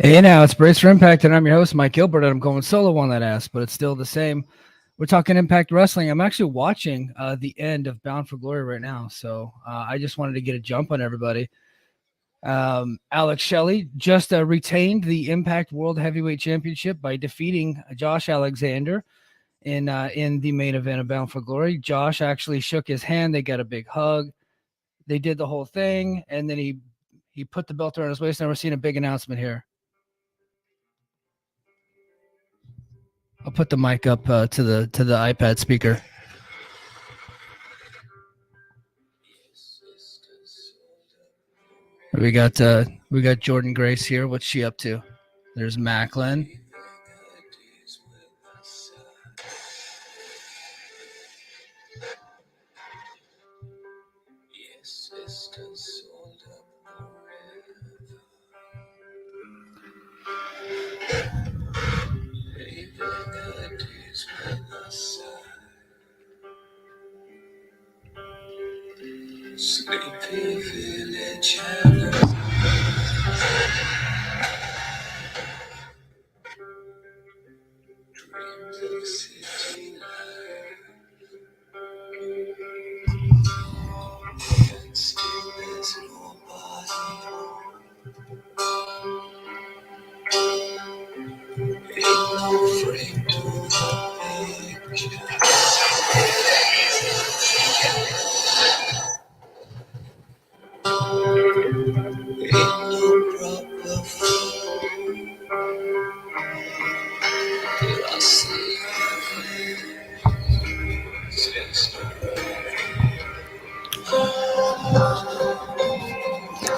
Hey, now it's Brace for Impact, and I'm your host, Mike Gilbert, and I'm going solo on that ass, but it's still the same. We're talking Impact Wrestling. I'm actually watching the end of Bound for Glory right now, so I just wanted to get a jump on everybody. Alex Shelley just retained the Impact World Heavyweight Championship by defeating Josh Alexander in the main event of Bound for Glory. Josh actually shook his hand. They got a big hug. They did the whole thing, and then he put the belt around his waist, and we're seeing a big announcement here. I'll put the mic up to the iPad speaker. We got Jordan Grace here. What's she up to? There's Macklin. Sleepy village.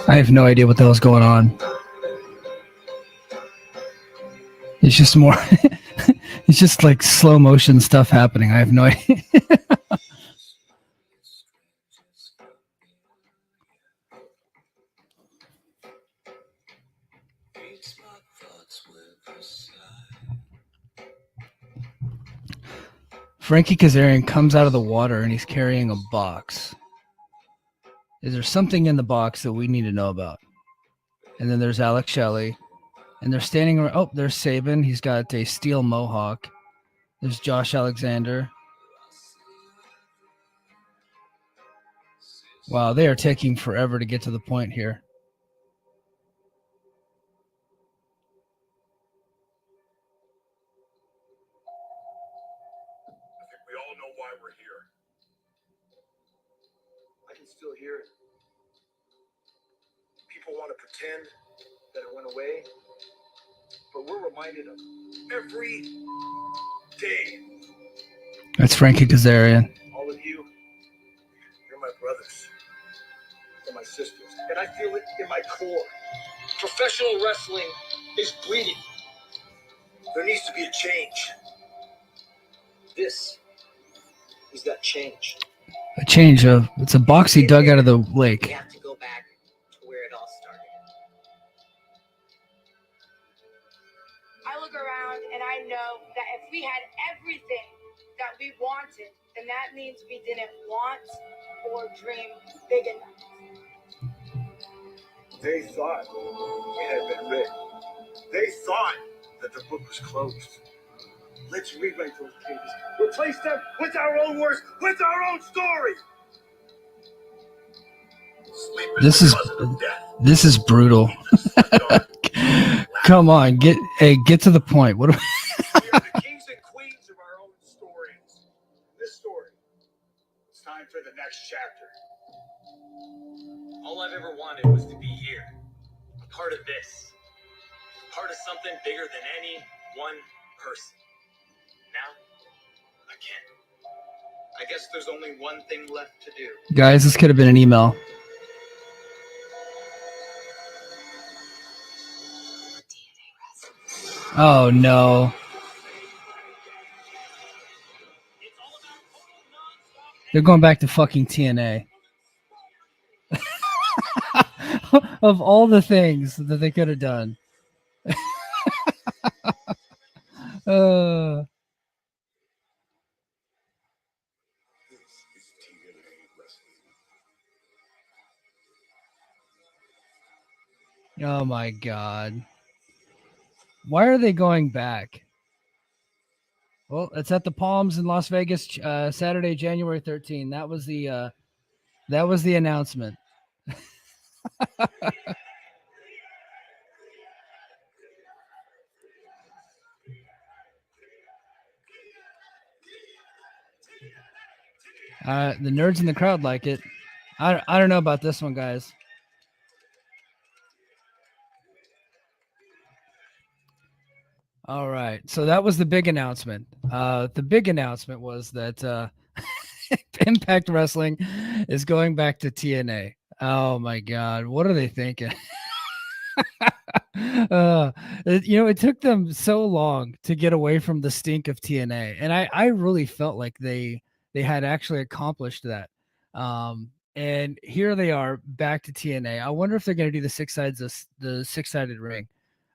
I have no idea what the hell's going on. It's just more, it's just like slow motion stuff happening. I have no idea. Frankie Kazarian comes out of the water and he's carrying a box. Is there something in the box that we need to know about? And then there's Alex Shelley. And they're standing around. Oh, there's Sabin. He's got a steel mohawk. There's Josh Alexander. Wow, they are taking forever to get to the point here. I think we all know why we're here. I can still hear it. People want to pretend that it went away, but we're reminded of every day. That's Frankie Kazarian. All of you, you're my brothers. You're my sisters. And I feel it in my core. Professional wrestling is bleeding. There needs to be a change. This is that change. A change of, it's a box he dug out of the lake. We have to go back to where it all started. I look around and I know that if we had everything that we wanted, then that means we didn't want or dream big enough. They thought it had been written. They thought that the book was closed. Let's rewrite those pages. Replace them with our own words, with our own story. This is brutal. Come on, get to the point. What? We are the kings and queens of our own stories. This story, it's time for the next chapter. All I've ever wanted was to be here, a part of this, a part of something bigger than any one person. Now, I can't. I guess there's only one thing left to do. Guys, this could have been an email. Oh no. They're going back to fucking TNA. Of all the things that they could have done. Oh my God. Why are they going back? Well, it's at the Palms in Las Vegas, Saturday, January 13th. That was the announcement. The nerds in the crowd like it. I don't know about this one, guys. All right. So that was the big announcement. The big announcement was that Impact Wrestling is going back to TNA. Oh my God. What are they thinking? It took them so long to get away from the stink of TNA. And I really felt like they had actually accomplished that. And here they are back to TNA. I wonder if they're going to do the six-sided ring.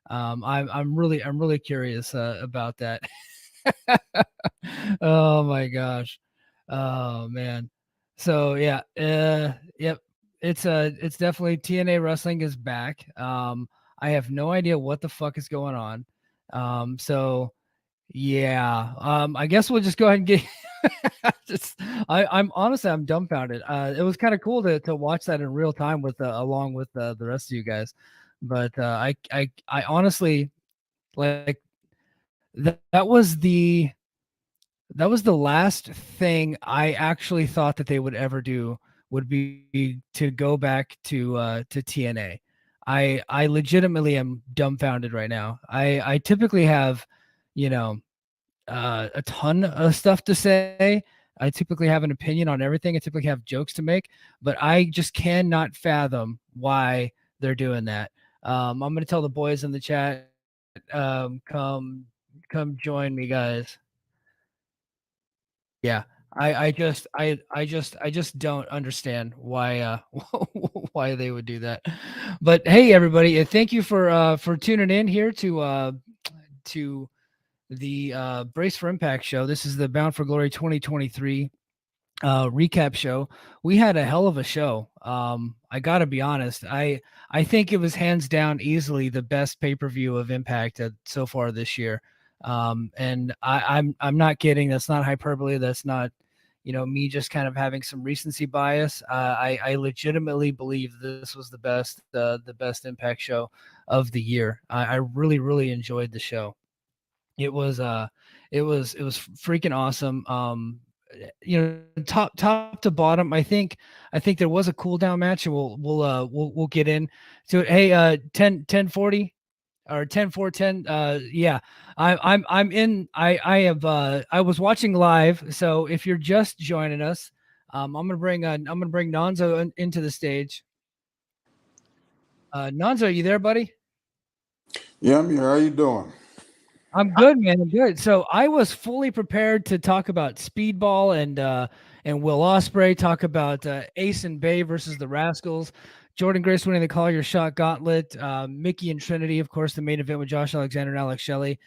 I'm really curious about that. Oh my gosh. Oh man. So yeah, yep. It's definitely TNA wrestling is back. I have no idea what the fuck is going on. So yeah. I guess we'll just go ahead and get just I'm honestly I'm dumbfounded. It was kind of cool to watch that in real time with along with the rest of you guys. But I honestly like that was the last thing I actually thought that they would ever do would be to go back to TNA. I legitimately am dumbfounded right now. I typically have, you know, a ton of stuff to say. I typically have an opinion on everything. I typically have jokes to make, but I just cannot fathom why they're doing that. I'm gonna tell the boys in the chat, come join me, guys. Yeah. I just don't understand why why they would do that. But hey everybody, thank you for tuning in here to the Brace for Impact show. This is the Bound for Glory 2023 recap show. We had a hell of a show. I got to be honest. I think it was hands down easily the best pay-per-view of Impact so far this year. And I'm not kidding. That's not hyperbole. That's not me just kind of having some recency bias. I legitimately believe this was the best Impact show of the year. I really enjoyed the show. It was it was freaking awesome. Top to bottom, I think there was a cool down match, and we'll get in to it. Hey, 1040 or 10 4 10. Yeah, I'm in. I was watching live, so if you're just joining us, I'm gonna bring Nonzo into the stage. Nonzo, are you there, buddy? Yeah, I'm here. How you doing? I'm good, man. I'm good. So I was fully prepared to talk about Speedball and Will Ospreay, talk about Ace and Bay versus the Rascals, Jordan Grace winning the Call Your Shot Gauntlet, Mickey and Trinity, of course, the main event with Josh Alexander and Alex Shelley.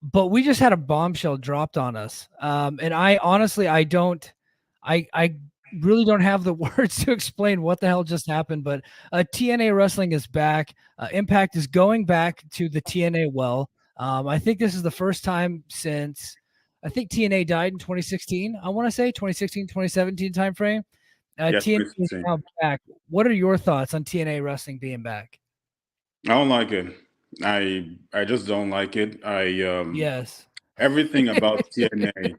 But we just had a bombshell dropped on us, and I honestly I really don't have the words to explain what the hell just happened. But TNA wrestling is back. Impact is going back to the TNA well. I think this is the first time since I think TNA died in 2016. I want to say 2016, 2017 timeframe. Yes, TNA is 2016. now back. What are your thoughts on TNA wrestling being back? I don't like it. I just don't like it. I Yes. everything about TNA,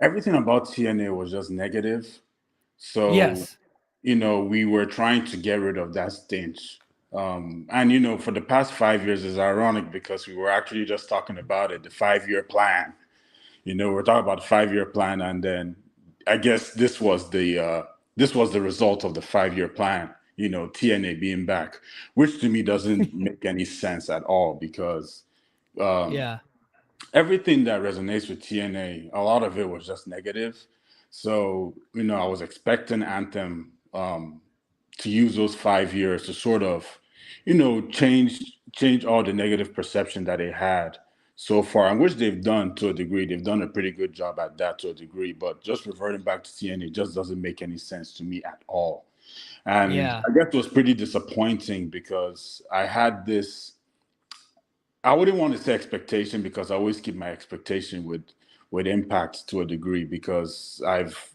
everything about TNA was just negative. So, Yes. we were trying to get rid of that stench. And for the past 5 years is ironic because we were actually just talking about it, the 5-year plan. We're talking about 5-year plan, and then I guess this was the result of the 5-year plan. TNA being back, which to me doesn't make any sense at all because Yeah. everything that resonates with TNA, a lot of it was just negative. So I was expecting Anthem to use those 5 years to sort of, change all the negative perception that they had so far, and which they've done to a degree. They've done a pretty good job at that to a degree, but just reverting back to TNA just doesn't make any sense to me at all. And Yeah. I guess it was pretty disappointing because I had this I wouldn't want to say expectation because I always keep my expectation with impact to a degree because I've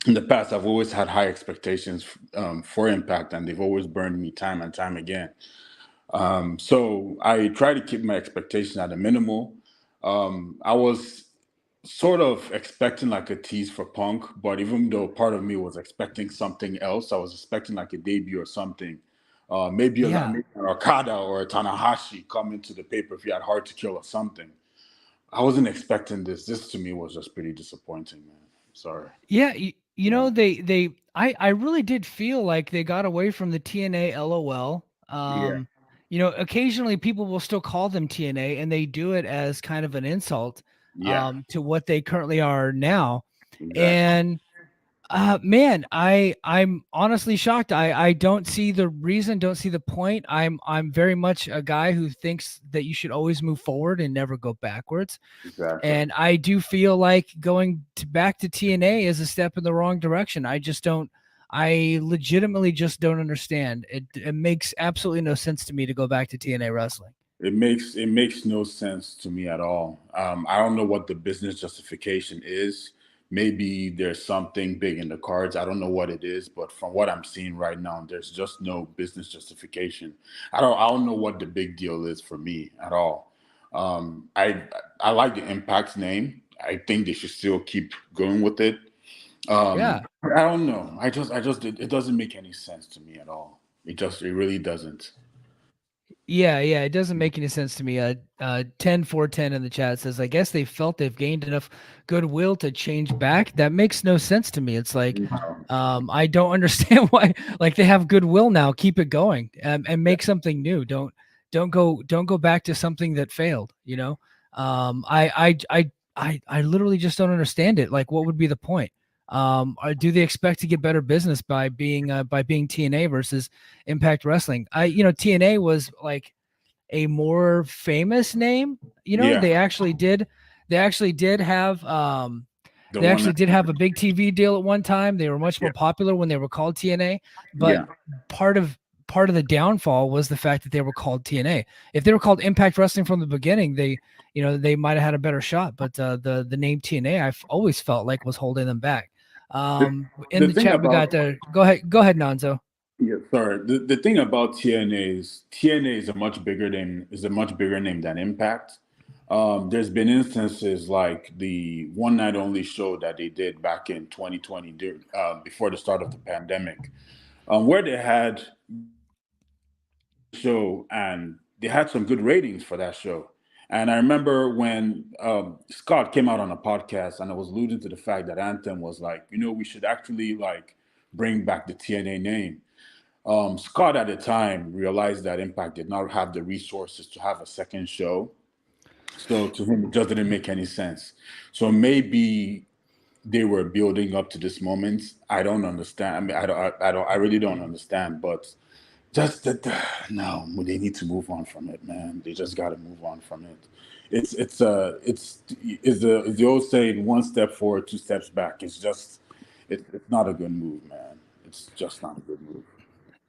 in the past I've always had high expectations for impact and they've always burned me time and time again. So I try to keep my expectation at a minimal. I was sort of expecting like a tease for Punk, but even though part of me was expecting something else, I was expecting like a debut or something. Yeah. Maybe an Okada or a Tanahashi coming to the paper if you had Hard to Kill or something. I wasn't expecting this. This to me was just pretty disappointing, man. Sorry. Yeah, you know Yeah. I really did feel like they got away from the TNA LOL. Yeah. You know, occasionally people will still call them TNA and they do it as kind of an insult Yeah. to what they currently are now. Exactly. And man, I'm honestly shocked. I don't see the reason, don't see the point. I'm very much a guy who thinks that you should always move forward and never go backwards. Exactly. And I do feel like going back to TNA is a step in the wrong direction. I just don't. I legitimately just don't understand. It makes absolutely no sense to me to go back to TNA wrestling. It makes no sense to me at all. I don't know what the business justification is. Maybe there's something big in the cards. I don't know what it is, but from what I'm seeing right now, there's just no business justification. I don't know what the big deal is for me at all. I like the Impact name. I think they should still keep going with it. Yeah. I don't know. It doesn't make any sense to me at all. It really doesn't. Yeah, it doesn't make any sense to me. 10 410 in the chat says, I guess they felt they've gained enough goodwill to change back. That makes no sense to me. It's like, No. I don't understand why. Like they have goodwill now. Keep it going and Yeah. make something new. Don't go back to something that failed. You know, I literally just don't understand it. Like, what would be the point? Or do they expect to get better business by being TNA versus Impact Wrestling? TNA was like a more famous name. Yeah. They actually did have The they one actually that, did have a big TV deal at one time. They were much yeah, more popular when they were called TNA, but yeah. part of part of the downfall was the fact that they were called TNA. If they were called Impact Wrestling from the beginning, they might have had a better shot. But the name TNA, I've always felt like was holding them back. The, In the the thing chat, we about got go ahead, Nonzo. Yeah, sorry. The thing about TNA is a much bigger name than Impact. There's been instances like the one night only show that they did back in 2020 before the start of the pandemic, where they had show and they had some good ratings for that show. And I remember when Scott came out on a podcast and I was alluding to the fact that Anthem was like, we should actually like bring back the TNA name. Scott at the time realized that Impact did not have the resources to have a second show. So to him, it just didn't make any sense. So maybe they were building up to this moment. I don't understand. I mean, I really don't understand. But just that, no, they need to move on from it, man. They just got to move on from it. It's the old saying, one step forward, two steps back. It's not a good move, man. It's just not a good move.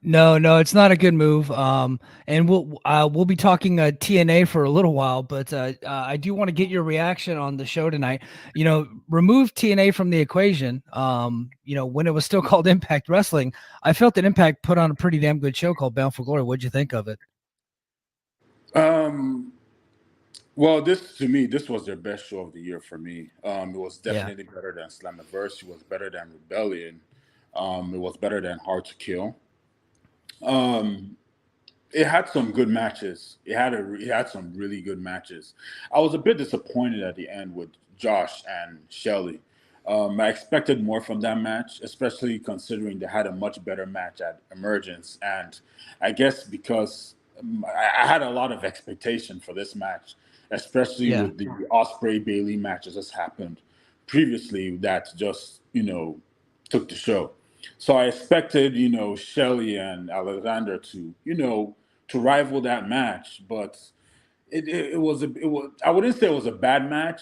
No, it's not a good move. And we'll be talking TNA for a little while, but I do want to get your reaction on the show tonight. Remove TNA from the equation. When it was still called Impact Wrestling, I felt that Impact put on a pretty damn good show called Bound for Glory. What'd you think of it? Um, well, this was their best show of the year for me. It was Yeah, definitely better than Slammiversary. It was better than Rebellion. It was better than Hard to Kill. Um, it had some good matches. It had some really good matches. I was a bit disappointed at the end with Josh and Shelly. I expected more from that match, especially considering they had a much better match at Emergence. And I guess because I had a lot of expectation for this match, especially yeah, with the Osprey Bailey match that just happened previously that just took the show. So I expected, Shelly and Alexander to rival that match, but it was I wouldn't say it was a bad match.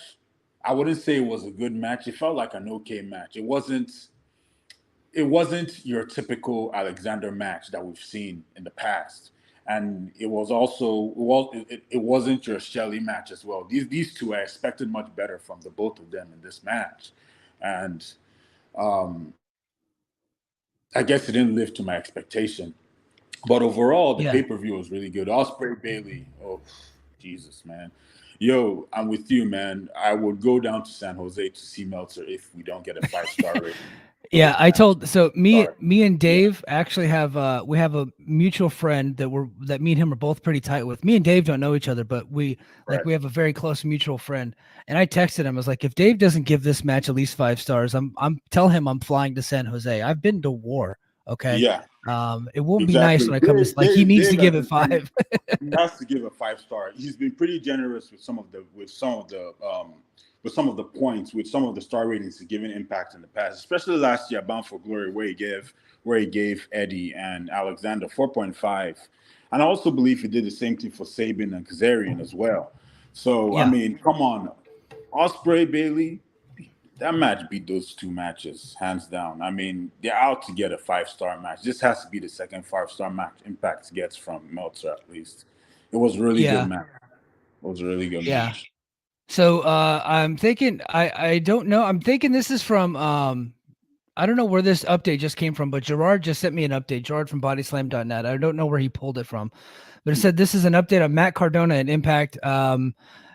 I wouldn't say it was a good match. It felt like an okay match. It wasn't your typical Alexander match that we've seen in the past. and it was also it wasn't your Shelley match as well. These two I expected much better from the both of them in this match, and um, I guess it didn't live to my expectation. But overall, the Yeah. pay per view was really good. Osprey Bailey, oh Jesus, man, yo, I'm with you, man. I would go down to San Jose to see Meltzer if we don't get a 5-star rating for Yeah, this I match. told so me Sorry. me and Yeah, Dave actually have we have a mutual friend that me and him are both pretty tight with. Me and Dave don't know each other, but right. we have a very close mutual friend. And I texted him, I was like, if Dave doesn't give this match at least 5 stars, I'm tell him I'm flying to San Jose. I've been to war. Okay. Yeah, It won't be nice exactly. when I come to like he needs to Dave has give it been pretty. 5. He has to give a 5-star. He's been pretty generous with some of the points with some of the star ratings he's given Impact in the past, especially last year Bound for Glory where he gave Eddie and Alexander 4.5, and I also believe he did the same thing for Sabin and Kazarian as well. So I Yeah. mean, come on, Osprey Bailey. That match beat those two matches hands down. I mean, they're out to get a 5-star match. This has to be the second 5-star match Impact gets from Meltzer at least. It was a really good Yeah. match. It was a really good Yeah. match. So I'm thinking I don't know. I'm thinking this is from I don't know where this update just came from, but Gerard just sent me an update. Gerard from bodyslam.net. I don't know where he pulled it from, but it said this is an update on Matt Cardona and Impact.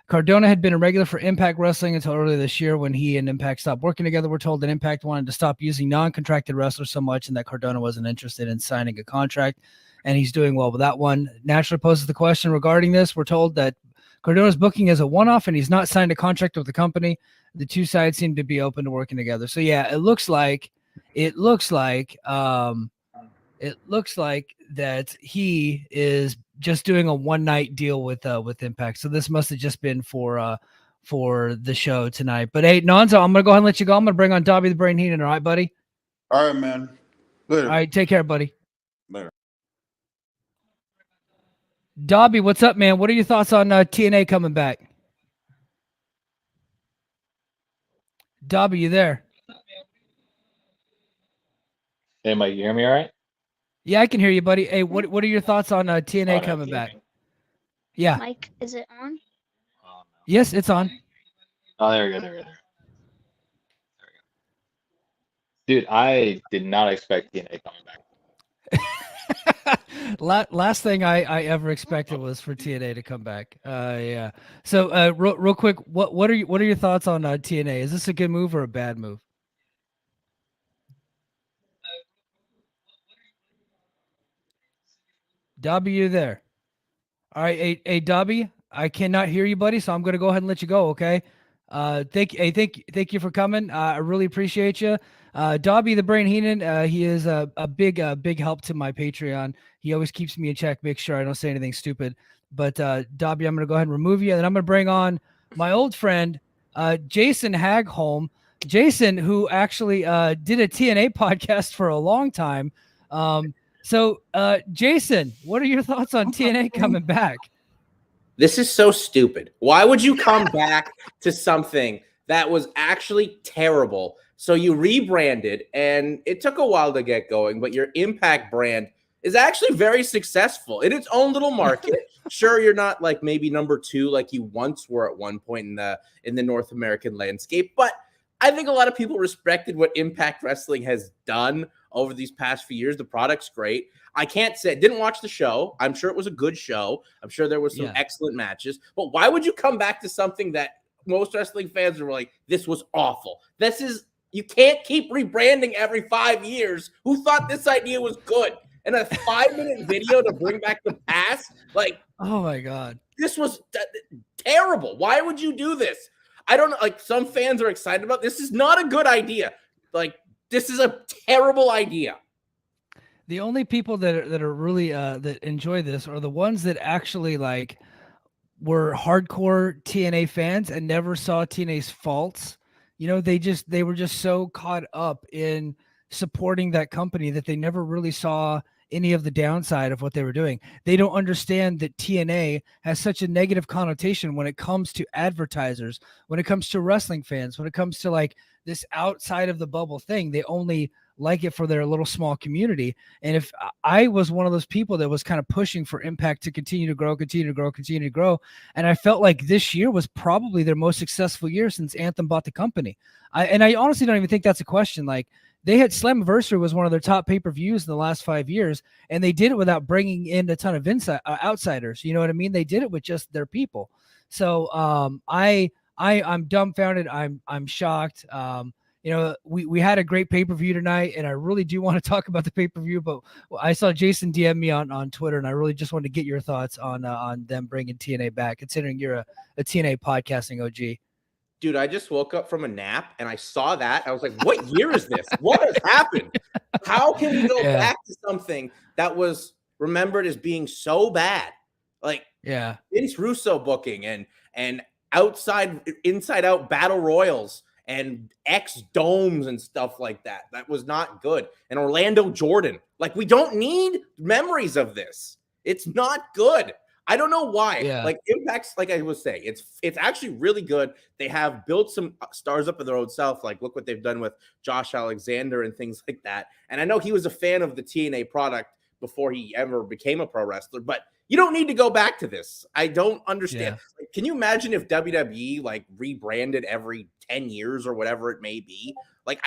Cardona had been a regular for Impact Wrestling until earlier this year when he and Impact stopped working together. We're told that Impact wanted to stop using non-contracted wrestlers so much and that Cardona wasn't interested in signing a contract, and he's doing well with that one. Naturally poses the question regarding this. We're told that Cardona's booking is a one-off and he's not signed a contract with the company. The two sides seem to be open to working together. So yeah, it looks like that he is just doing a one-night deal with Impact. So this must have just been for the show tonight. But hey, Nonzo, I'm gonna go ahead and let you go. I'm gonna bring on Dobby the Brain Heenan. All right, buddy. All right, man. Later. All right, take care, buddy. Later. Dobby, what's up, man? What are your thoughts on TNA coming back? Dobby, you there? Hey, Mike, you hear me all right? Yeah, I can hear you, buddy. Hey, what are your thoughts on TNA Oh, no, coming can you back? hear me? Yeah. Mike, is it on? Oh, no. Yes, it's on. Oh, there we go. There we go. Dude, I did not expect TNA coming back. Last thing I ever expected was for TNA to come back. Yeah. So real quick, what are your thoughts on TNA? Is this a good move or a bad move? Dobby, you there? All right, hey Dobby, I cannot hear you, buddy, so I'm gonna go ahead and let you go. Okay. Thank you for coming. I really appreciate you. Dobby the Brain Heenan, he is a big help to my Patreon. He always keeps me in check, makes sure I don't say anything stupid. But Dobby, I'm gonna go ahead and remove you, and then I'm gonna bring on my old friend Jason Hagholm. Jason, who actually did a TNA podcast for a long time. So, Jason, what are your thoughts on TNA coming back? This is so stupid. Why would you come back to something that was actually terrible? So you rebranded, and it took a while to get going, but your Impact brand is actually very successful in its own little market. Sure, you're not like maybe number 2 like you once were at one point in the North American landscape, but I think a lot of people respected what Impact Wrestling has done over these past few years. The product's great. I can't say, didn't watch the show. I'm sure it was a good show. I'm sure there were some excellent matches. But why would you come back to something that most wrestling fans were like, this was awful? You can't keep rebranding every 5 years. Who thought this idea was good? And a 5-minute video to bring back the past? Like, oh my God. This was terrible. Why would you do this? I don't know. Like, some fans are excited about this. Is not a good idea. Like, this is a terrible idea. The only people that are really that enjoy this are the ones that actually like were hardcore TNA fans and never saw TNA's faults. You know, they were just so caught up in supporting that company that they never really saw any of the downside of what they were doing. They don't understand that TNA has such a negative connotation when it comes to advertisers, when it comes to wrestling fans, when it comes to like this outside of the bubble thing. They only like it for their little small community. And if I was one of those people that was kind of pushing for Impact to continue to grow, and I felt like this year was probably their most successful year since Anthem bought the company. I honestly don't even think that's a question. Like, they had Slammiversary was one of their top pay-per-views in the last 5 years, and they did it without bringing in a ton of outsiders. You know what I mean? They did it with just their people. So I'm dumbfounded. I'm shocked. We had a great pay-per-view tonight, and I really do want to talk about the pay-per-view, but I saw Jason DM me on Twitter, and I really just wanted to get your thoughts on them bringing TNA back, considering you're a TNA podcasting OG. Dude, I just woke up from a nap and I saw that. I was like, what year is this? What has happened? How can we go back to something that was remembered as being so bad? Like, Vince Russo booking and inside out battle royals and X domes and stuff like that. That was not good. And Orlando Jordan. Like, we don't need memories of this. It's not good. I don't know why. Yeah. Like, Impact's, like I was saying, it's actually really good. They have built some stars up in their own self. Like, look what they've done with Josh Alexander and things like that. And I know he was a fan of the TNA product before he ever became a pro wrestler, but you don't need to go back to this. I don't understand. Yeah. Like, can you imagine if WWE like rebranded every 10 years or whatever it may be? Like,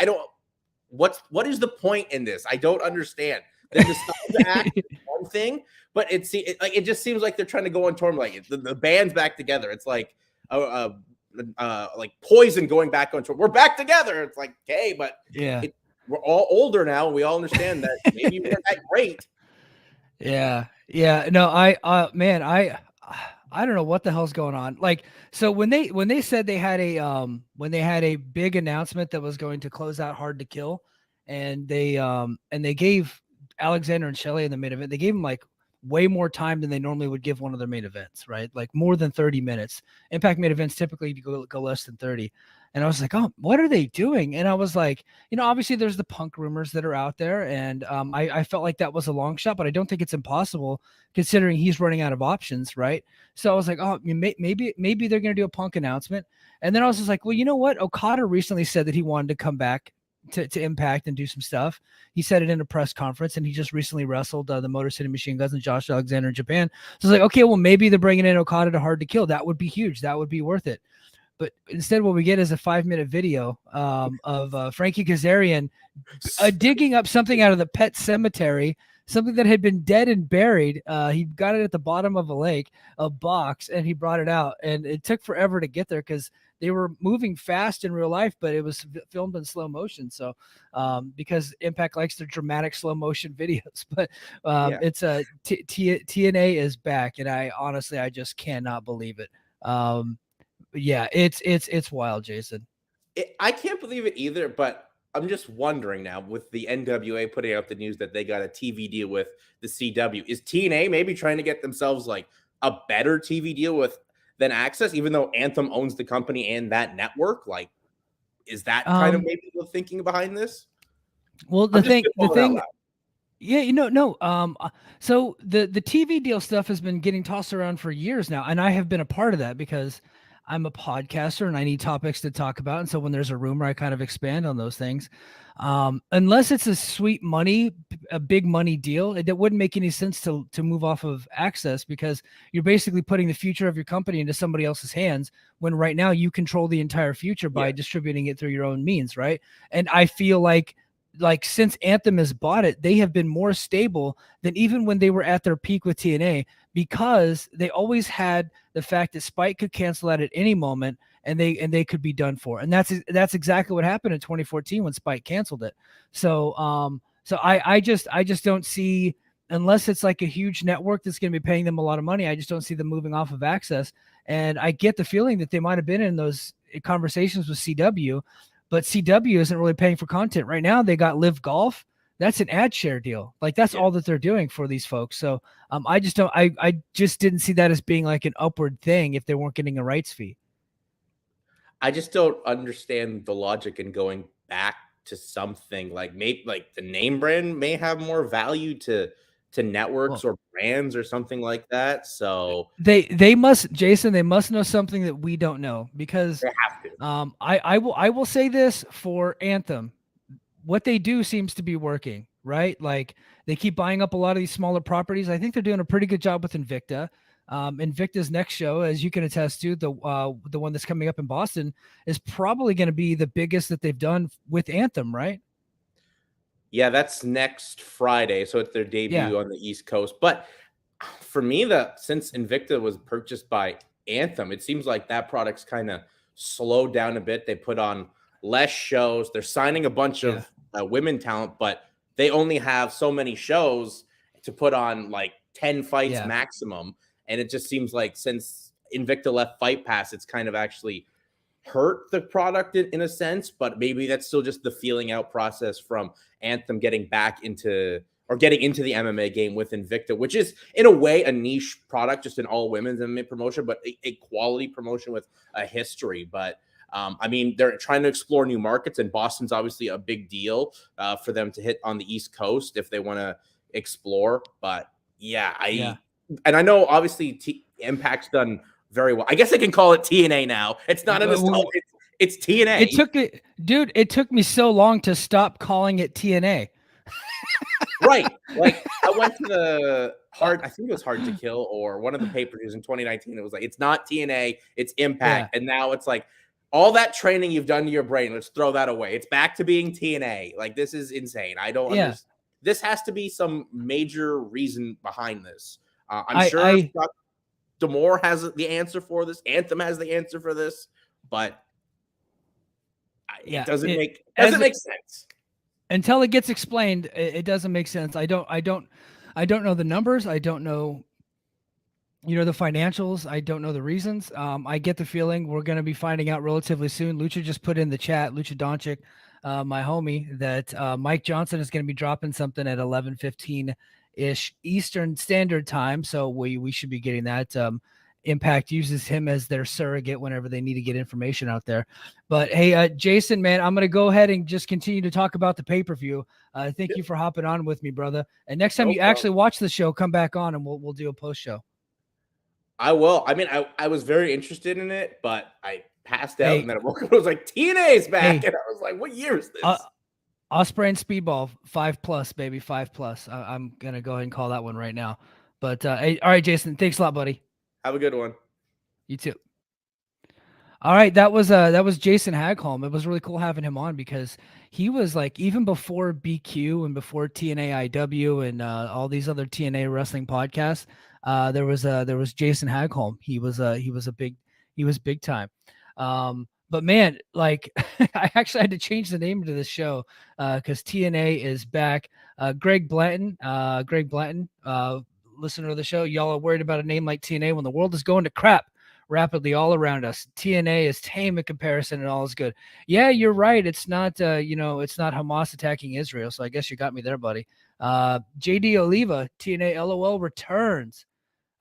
what is the point in this? I don't understand. The nostalgia act is one thing, but it just seems like they're trying to go on tour. Like, the band's back together. It's like like Poison going back on tour. We're back together. It's like, okay, but we're all older now, and we all understand that maybe we're that great. Yeah. No, I don't know what the hell's going on. Like, so when they said they had a big announcement that was going to close out Hard to Kill, and they gave Alexander and Shelley in the main event, they gave them like way more time than they normally would give one of their main events, right? Like more than 30 minutes. Impact main events typically go less than 30. And I was like, oh, what are they doing? And I was like, obviously there's the Punk rumors that are out there. And I felt like that was a long shot, but I don't think it's impossible considering he's running out of options, right? So I was like, oh, maybe they're going to do a Punk announcement. And then I was just like, well, you know what? Okada recently said that he wanted to come back to Impact and do some stuff. He said it in a press conference, and he just recently wrestled the Motor City Machine Guns and Josh Alexander in Japan. So it's like, okay, well, maybe they're bringing in Okada to Hard to Kill. That would be huge. That would be worth it. But instead, what we get is a 5-minute video of Frankie Kazarian digging up something out of the pet cemetery, something that had been dead and buried. He got it at the bottom of a lake, a box, and he brought it out. And it took forever to get there because they were moving fast in real life, but it was filmed in slow motion. So because Impact likes their dramatic slow motion videos, but it's TNA is back, and I just cannot believe it. It's wild, Jason. I can't believe it either, but I'm just wondering now with the NWA putting out the news that they got a TV deal with the CW. Is TNA maybe trying to get themselves like a better TV deal than Access, even though Anthem owns the company and that network? Like, is that kind of maybe the thinking behind this? Well, the thing. Yeah, no. So the TV deal stuff has been getting tossed around for years now, and I have been a part of that because I'm a podcaster and I need topics to talk about. And so when there's a rumor, I kind of expand on those things. Unless it's a big money deal, it wouldn't make any sense to move off of Access because you're basically putting the future of your company into somebody else's hands when right now you control the entire future by distributing it through your own means, right? And I feel like since Anthem has bought it, they have been more stable than even when they were at their peak with TNA because they always had the fact that Spike could cancel out at any moment and they could be done for. And that's exactly what happened in 2014 when Spike canceled it. So I just don't see, unless it's like a huge network that's going to be paying them a lot of money, I just don't see them moving off of Access. And I get the feeling that they might have been in those conversations with CW, but CW isn't really paying for content right now. They got Live Golf. That's an ad share deal. Like that's all that they're doing for these folks. So I just didn't see that as being like an upward thing if they weren't getting a rights fee. I just don't understand the logic in going back to something like maybe like the name brand may have more value to to networks or brands or something like that. So they must, Jason, they must know something that we don't know, because they have to. I will say this for Anthem. What they do seems to be working, right? Like, they keep buying up a lot of these smaller properties. I think they're doing a pretty good job with Invicta. Invicta's next show, as you can attest to, the one that's coming up in Boston, is probably going to be the biggest that they've done with Anthem, right? Yeah, that's next Friday, so it's their debut on the East Coast. But for me, since Invicta was purchased by Anthem, it seems like that product's kind of slowed down a bit. They put on less shows. They're signing a bunch of women talent, but they only have so many shows to put on, like 10 fights maximum. And it just seems like since Invicta left Fight Pass, it's kind of actually hurt the product in a sense, but maybe that's still just the feeling out process from Anthem getting into the MMA game with Invicta, which is in a way a niche product, just an all women's MMA promotion, but a quality promotion with a history. But I mean, they're trying to explore new markets, and Boston's obviously a big deal for them to hit on the East Coast if they want to explore. But and I know obviously Impact's done very well. I guess I can call it TNA now. It's not it's TNA. It took me so long to stop calling it TNA. Right. Like, I went to I think it was Hard to Kill or one of the pay-per-views in 2019. It was like, it's not TNA, it's Impact. And now it's like, all that training you've done to your brain, let's throw that away. It's back to being TNA. Like, this is insane. I don't understand. This has to be some major reason behind this. I'm sure D'Amore has the answer for this. Anthem has the answer for this, but it doesn't make sense. Until it gets explained, it doesn't make sense. I don't know the numbers. I don't know, the financials. I don't know the reasons. I get the feeling we're going to be finding out relatively soon. Lucha just put in the chat, Lucha Doncic, my homie, that Mike Johnson is going to be dropping something at 11:15-ish Eastern Standard Time. So we should be getting that. Impact uses him as their surrogate whenever they need to get information out there. But hey, Jason, man, I'm going to go ahead and just continue to talk about the pay-per-view. Thank you for hopping on with me, brother. And next time you actually watch the show, come back on and we'll do a post show. I will. I mean, I was very interested in it, but I passed out and then I woke up. I was like, TNA's back. And I was like, what year is this? Osprey and Speedball 5+, baby, 5+. I'm going to go ahead and call that one right now. But hey, all right, Jason, thanks a lot, buddy. Have a good one. You too. All right, that was Jason Hagholm. It was really cool having him on because he was like, even before BQ and before TNA IW and all these other TNA wrestling podcasts, there was Jason Hagholm. He was big time. But man, like I actually had to change the name to this show because TNA is back. Greg Blanton, listener of the show, y'all are worried about a name like TNA when the world is going to crap rapidly all around us. TNA is tame in comparison and all is good. Yeah, you're right. It's not, it's not Hamas attacking Israel. So I guess you got me there, buddy. JD Oliva, TNA LOL returns.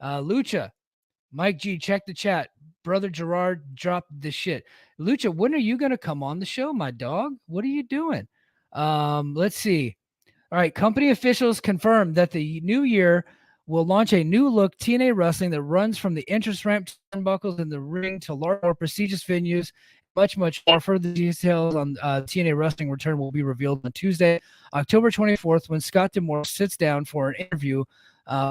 Lucha, Mike G, check the chat. Brother Gerard dropped the shit. Lucha, when are you going to come on the show, my dog? What are you doing? Let's see. All right. Company officials confirmed that the new year will launch a new look TNA wrestling that runs from the entrance ramp to turnbuckles in the ring to large, more prestigious venues, much more. Further details on TNA wrestling return will be revealed on Tuesday, October 24th, when Scott D'Amore sits down for an interview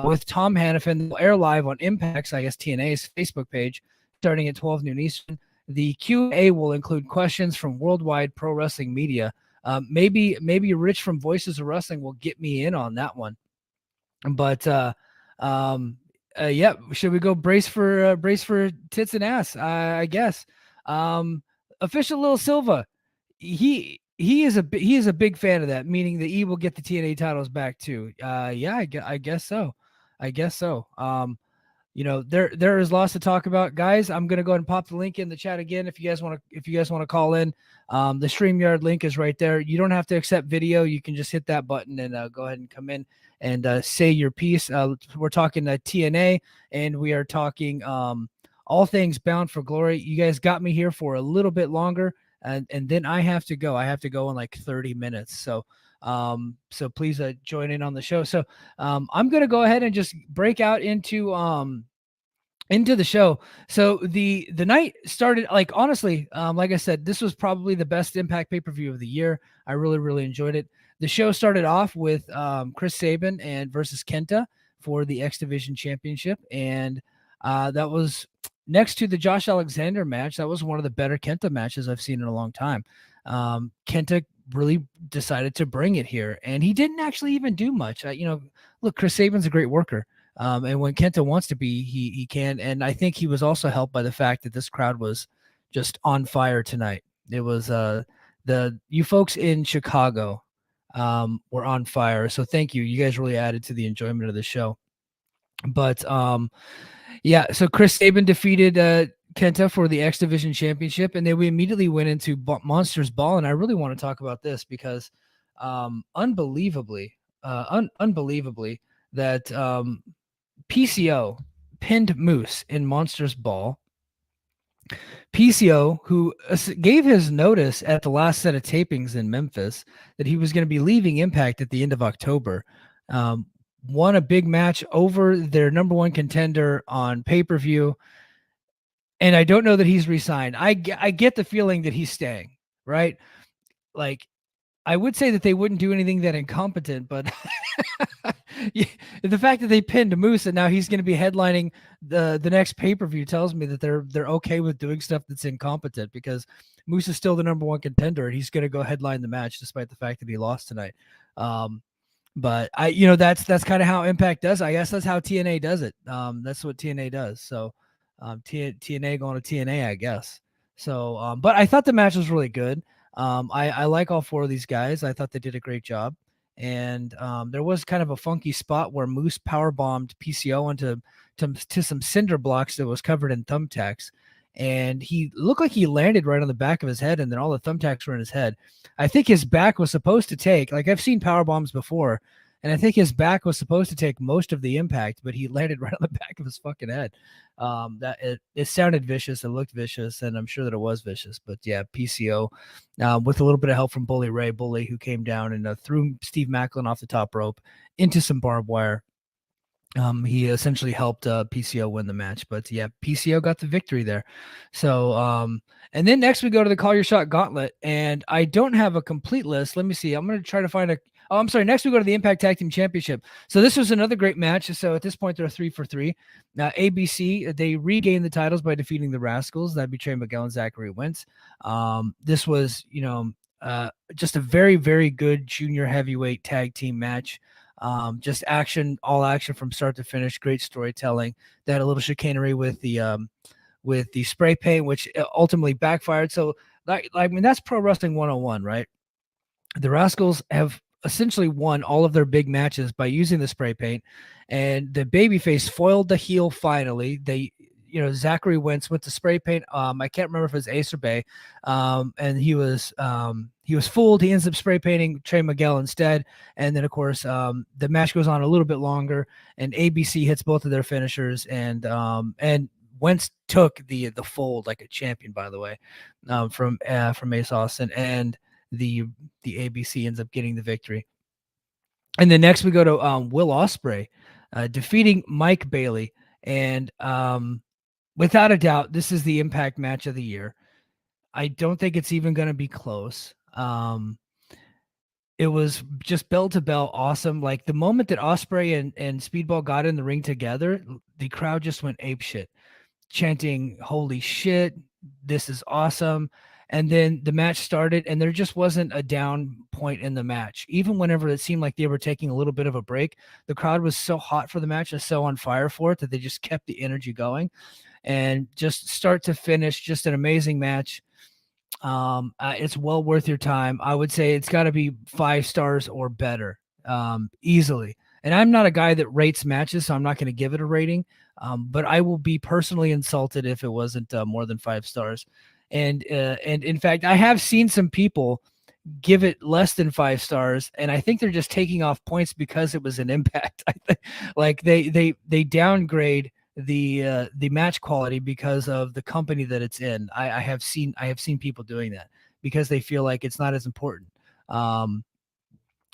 with Tom Hannafin. They'll air live on Impact's, I guess, TNA's Facebook page, starting at 12 noon Eastern. The Q&A will include questions from worldwide pro wrestling media. Maybe Rich from Voices of Wrestling will get me in on that one. But should we go brace for tits and ass? I guess. Official Lil Silva, he is a big fan of that, meaning that he will get the TNA titles back too. I guess so. There is lots to talk about, guys. I'm gonna go ahead and pop the link in the chat again if you guys want to call in. The StreamYard link is right there. You don't have to accept video. You can just hit that button and go ahead and come in and say your piece. We're talking TNA, and we are talking all things Bound for Glory. You guys got me here for a little bit longer, and then I have to go. I have to go in like 30 minutes. So So please join in on the show. So I'm going to go ahead and just break out into the show. So the night started, like, honestly, like I said, this was probably the best Impact pay-per-view of the year. I really enjoyed it. The show started off with Chris Sabin and versus Kenta for the X Division Championship, and that was next to the Josh Alexander match. That was one of the better Kenta matches I've seen in a long time. Kenta really decided to bring it here, and he didn't actually even do much. Look, Chris Sabin's a great worker. And when Kenta wants to be, he can. And I think he was also helped by the fact that this crowd was just on fire tonight. It was you folks in Chicago were on fire. So thank you. You guys really added to the enjoyment of the show. But yeah, so Chris Sabin defeated Kenta for the X Division Championship, and then we immediately went into Monsters Ball. And I really want to talk about this because unbelievably, that PCO pinned Moose in Monsters Ball. PCO, who gave his notice at the last set of tapings in Memphis that he was going to be leaving Impact at the end of October, won a big match over their number one contender on pay-per-view. And I don't know that he's resigned. I get the feeling that he's staying, right? Like, I would say that they wouldn't do anything that incompetent, but the fact that they pinned Moose and now he's going to be headlining the next pay-per-view tells me that they're okay with doing stuff that's incompetent, because Moose is still the number one contender and he's going to go headline the match despite the fact that he lost tonight. But that's kind of how Impact does. I guess that's how TNA does it. That's what TNA does. So TNA going to TNA, I guess. So, but I thought the match was really good. I like all four of these guys. I thought they did a great job. And there was kind of a funky spot where Moose powerbombed PCO into some cinder blocks that was covered in thumbtacks. And he looked like he landed right on the back of his head, and then all the thumbtacks were in his head. I think his back was supposed to take, like, I've seen power bombs before, and I think his back was supposed to take most of the impact, but he landed right on the back of his fucking head. That it sounded vicious, it looked vicious, and I'm sure that it was vicious. But yeah, PCO, with a little bit of help from Bully Ray, who came down and threw Steve Macklin off the top rope into some barbed wire. He essentially helped PCO win the match, but yeah, PCO got the victory there. So, and then next we go to the Call Your Shot Gauntlet, and I don't have a complete list. Let me see. I'm going to try to find I'm sorry. Next we go to the Impact Tag Team Championship. So this was another great match. So at this point they're 3 for 3. Now ABC, they regained the titles by defeating the Rascals. That'd be Trey Miguel and Zachary Wentz. This was, just a very, very good junior heavyweight tag team match. Just action, all action from start to finish. Great storytelling. They had a little chicanery with the spray paint, which ultimately backfired. So, that's pro wrestling 101, right? The Rascals have essentially won all of their big matches by using the spray paint, and the babyface foiled the heel finally. Zachary Wentz went to spray paint. I can't remember if it was Ace or Bay, and he was fooled. He ends up spray painting Trey Miguel instead, and then of course the match goes on a little bit longer, and ABC hits both of their finishers, and Wentz took the fold like a champion, by the way, from Ace Austin, and the ABC ends up getting the victory. And then next we go to Will Ospreay defeating Mike Bailey, and without a doubt, this is the Impact match of the year. I don't think it's even going to be close. It was just bell to bell awesome. Like, the moment that Ospreay and Speedball got in the ring together, the crowd just went apeshit, chanting, "Holy shit, this is awesome." And then the match started, and there just wasn't a down point in the match. Even whenever it seemed like they were taking a little bit of a break, the crowd was so hot for the match and so on fire for it that they just kept the energy going. And just start to finish, just an amazing match. It's well worth your time. I would say it's got to be 5 stars or better, easily. And I'm not a guy that rates matches, so I'm not going to give it a rating. But I will be personally insulted if it wasn't more than 5 stars. And in fact, I have seen some people give it less than 5 stars, and I think they're just taking off points because it was an Impact. I think, like, they downgrade the match quality because of the company that it's in. I have seen people doing that because they feel like it's not as important.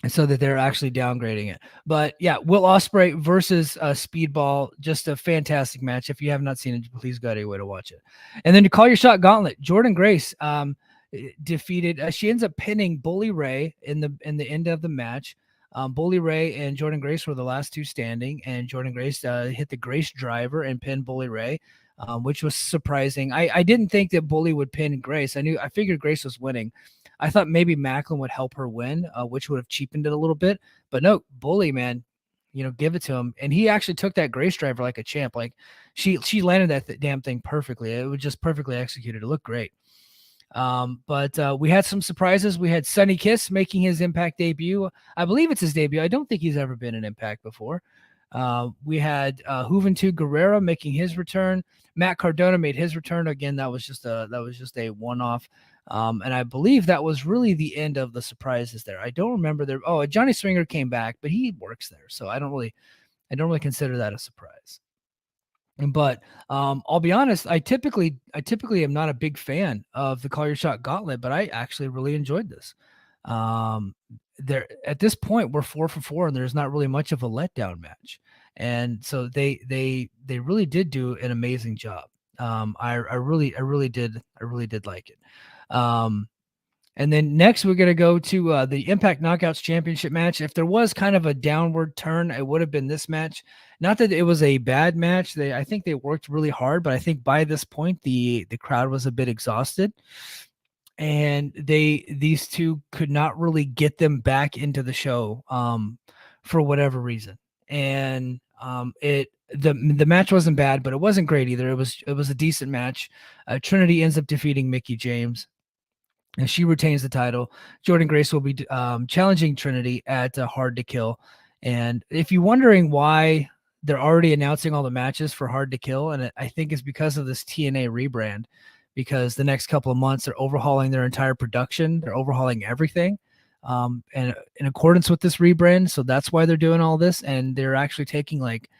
and so that they're actually downgrading it. But yeah, Will Ospreay versus Speedball, just a fantastic match. If you have not seen it, please go out of your way to watch it. And then to call your shot gauntlet, Jordan Grace defeated. She ends up pinning Bully Ray in the end of the match. Bully Ray and Jordan Grace were the last two standing, and Jordan Grace hit the Grace driver and pinned Bully Ray. Which was surprising. I didn't think that Bully would pin Grace. I figured Grace was winning. I thought maybe Macklin would help her win, which would have cheapened it a little bit. But no, Bully, man, give it to him. And he actually took that Grace driver like a champ. Like she landed that damn thing perfectly. It was just perfectly executed. It looked great. But we had some surprises. We had Sonny Kiss making his Impact debut. I believe it's his debut. I don't think he's ever been in Impact before. We had Juventud Guerrero making his return. Matt Cardona made his return again. That was just a one-off. And I believe that was really the end of the surprises there. I don't remember there. Oh, Johnny Swinger came back, but he works there, so I don't really consider that a surprise. But I'll be honest, I typically am not a big fan of the Call Your Shot Gauntlet, but I actually really enjoyed this. There at this point we're 4 for 4, and there's not really much of a letdown match, and so they really did do an amazing job. I really did like it. And then next we're going to go to the Impact Knockouts Championship match. If there was kind of a downward turn, it would have been this match. Not that it was a bad match. I think they worked really hard, but I think by this point the crowd was a bit exhausted, and these two could not really get them back into the show for whatever reason. And the match wasn't bad, but it wasn't great either. It was a decent match. Trinity ends up defeating Mickey James, and she retains the title. Jordan Grace will be challenging Trinity at Hard to Kill. And if you're wondering why they're already announcing all the matches for Hard to Kill, and I think it's because of this TNA rebrand, because the next couple of months they're overhauling their entire production. They're overhauling everything and in accordance with this rebrand. So that's why they're doing all this. And they're actually taking like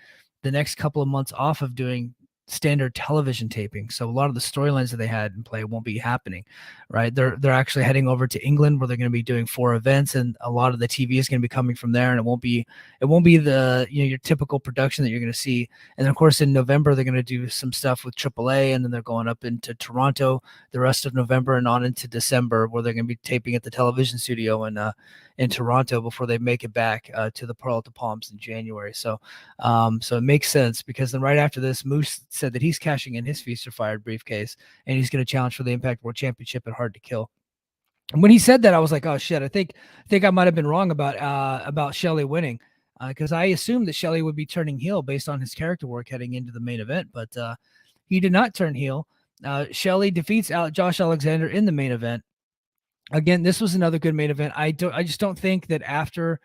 the next couple of months off of doing standard television taping. So a lot of the storylines that they had in play won't be happening, right? They're actually heading over to England, where they're going to be doing 4 events, and a lot of the TV is going to be coming from there, and it won't be the your typical production that you're going to see. And then of course in November they're going to do some stuff with AAA, and then they're going up into Toronto the rest of November and on into December, where they're going to be taping at the television studio in Toronto before they make it back to the Pearl at the Palms in January. So it makes sense, because then right after this, Moose said that he's cashing in his Feast or Fired briefcase, and he's going to challenge for the Impact World Championship at Hard to Kill. And when he said that, I was like, oh shit, I think I might have been wrong about Shelley winning, because I assumed that Shelley would be turning heel based on his character work heading into the main event, but he did not turn heel. Shelley defeats Josh Alexander in the main event. Again, this was another good main event. I just don't think that after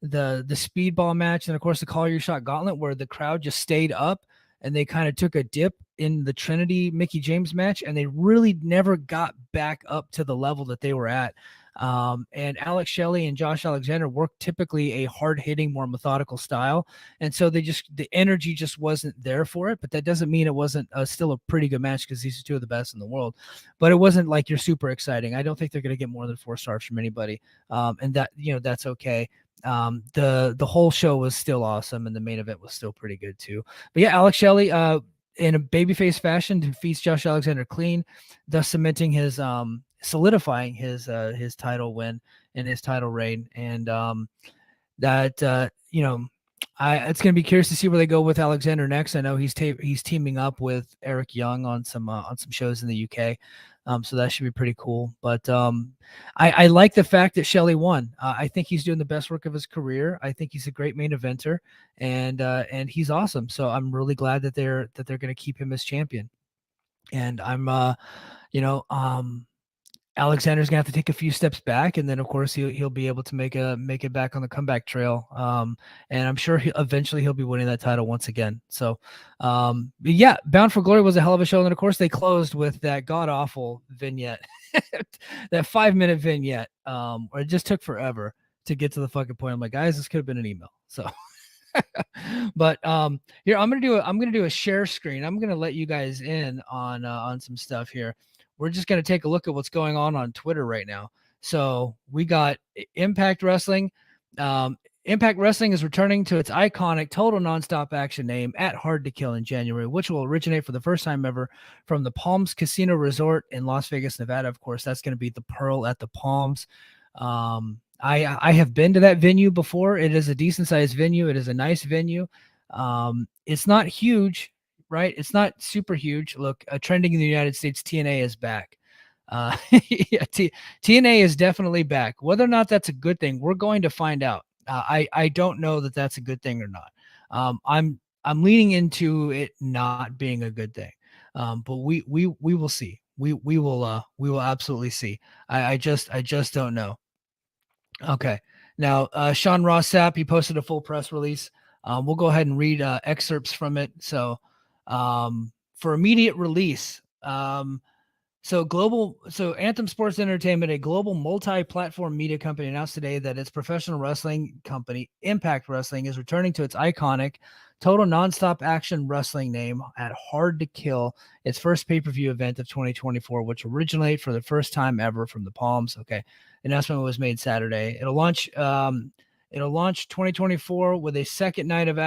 the speedball match, and of course the Call Your Shot Gauntlet, where the crowd just stayed up and they kind of took a dip in the Trinity Mickey James match, and they really never got back up to the level that they were at. And Alex Shelley and Josh Alexander work typically a hard-hitting, more methodical style, and so the energy just wasn't there for it. But that doesn't mean it wasn't still a pretty good match, because these are two of the best in the world. But it wasn't like you're super exciting. I don't think they're going to get more than 4 stars from anybody, and that that's okay. The whole show was still awesome, and the main event was still pretty good too. But yeah, Alex Shelley in a babyface fashion defeats Josh Alexander clean, thus cementing his solidifying his title win and his title reign. And that it's going to be curious to see where they go with Alexander next. I know he's teaming up with Eric Young on some shows in the UK. So that should be pretty cool. But I like the fact that Shelley won. I think he's doing the best work of his career. I think he's a great main eventer, and he's awesome. So I'm really glad that they're going to keep him as champion. And I'm Alexander's gonna have to take a few steps back, and then of course he'll be able to make it back on the comeback trail. And I'm sure eventually he'll be winning that title once again. So, yeah, Bound for Glory was a hell of a show, and then of course they closed with that god awful vignette, that 5-minute vignette, where it just took forever to get to the fucking point. I'm like, guys, this could have been an email. So. But here I'm gonna do a share screen. I'm gonna let you guys in on some stuff here. We're just going to take a look at what's going on Twitter right now. So we got Impact Wrestling. Impact Wrestling is returning to its iconic total nonstop action name at Hard to Kill in January, which will originate for the first time ever from the Palms Casino Resort in Las Vegas, Nevada. Of course, that's going to be the Pearl at the Palms. I have been to that venue before. It is a decent sized venue. It is a nice venue. It's not huge, right? It's not super huge. Look, trending in the United States, TNA is back. Yeah, TNA is definitely back. Whether or not that's a good thing, we're going to find out. I don't know that that's a good thing or not. I'm leaning into it not being a good thing. But we will see. We will absolutely see. I just don't know. Okay. Now, Sean Ross Sapp, he posted a full press release. We'll go ahead and read excerpts from it. So, for immediate release, so Anthem Sports Entertainment, a global multi-platform media company, announced today that its professional wrestling company, Impact Wrestling, is returning to its iconic total nonstop action wrestling name at Hard to Kill, its first pay-per-view event of 2024, which originated for the first time ever from the Palms. Okay. Announcement was made Saturday. It'll launch 2024 with a second night of